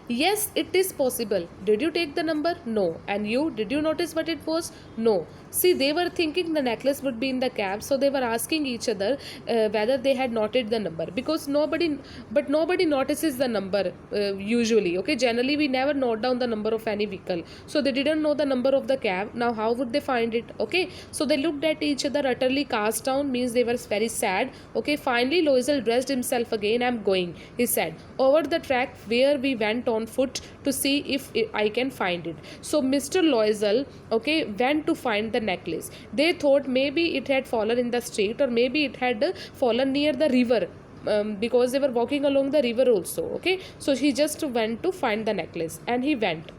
Yes, it is possible. Did you take the number? No. And you? Did you notice what it was? No. See, they were thinking the necklace would be in the cab, so they were asking each other whether they had noted the number, because nobody notices the number usually. Okay, generally we never note down the number of any vehicle, so they didn't know the number of the cab. Now, how would they find it? Okay, so they looked at each other utterly cast down, means they were very sad. Okay, finally Loisel dressed himself again. I'm going, he said, over the track where we went on foot to see if I can find it. So Mr. Loisel, okay, went to find the necklace. They thought maybe it had fallen in the street, or maybe it had fallen near the river, because they were walking along the river also. Okay, so he just went to find the necklace, and he went.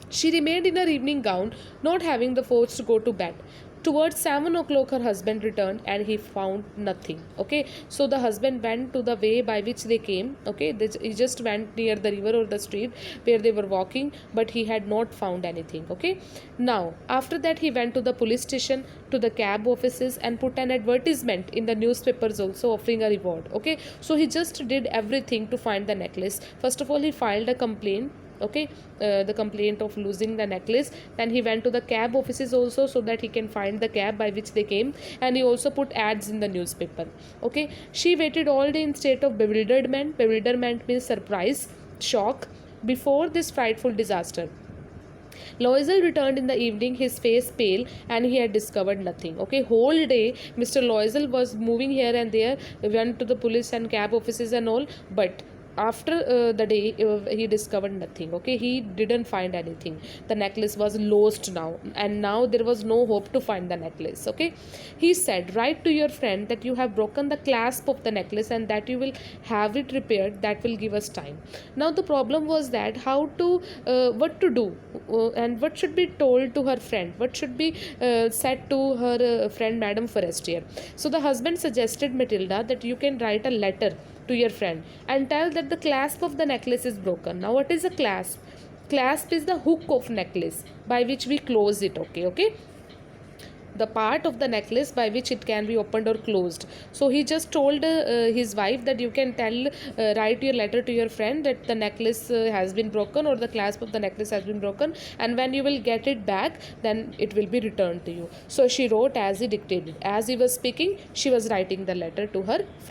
She remained in her evening gown, not having the force to go to bed. Towards 7 o'clock, her husband returned and he found nothing. Okay, so the husband went to the way by which they came. Okay, he just went near the river or the street where they were walking, but he had not found anything. Okay, now after that, he went to the police station, to the cab offices, and put an advertisement in the newspapers also offering a reward. Okay, so he just did everything to find the necklace. First of all, he filed a complaint. Okay, the complaint of losing the necklace. Then he went to the cab offices also, so that he can find the cab by which they came, and he also put ads in the newspaper. Okay, she waited all day in state of bewilderment means surprise, shock, before this frightful disaster. Loisel returned in the evening, his face pale, and he had discovered nothing. Okay, whole day Mr. Loisel was moving here and there, went to the police and cab offices and all, but after the day he discovered nothing. Okay, he didn't find anything. The necklace was lost now, and now there was no hope to find the necklace. Okay, he said, write to your friend that you have broken the clasp of the necklace and that you will have it repaired. That will give us time. Now the problem was that how to what to do, and what should be told to her friend, what should be said to her friend Madame Forestier. So the husband suggested Matilda that you can write a letter to your friend and tell that the clasp of the necklace is broken. Now what is a clasp? Clasp is the hook of necklace by which we close it. Okay, the part of the necklace by which it can be opened or closed. So he just told his wife that you can write your letter to your friend that the necklace has been broken, or the clasp of the necklace has been broken, and when you will get it back, then it will be returned to you. So she wrote as he dictated. As he was speaking, she was writing the letter to her friend.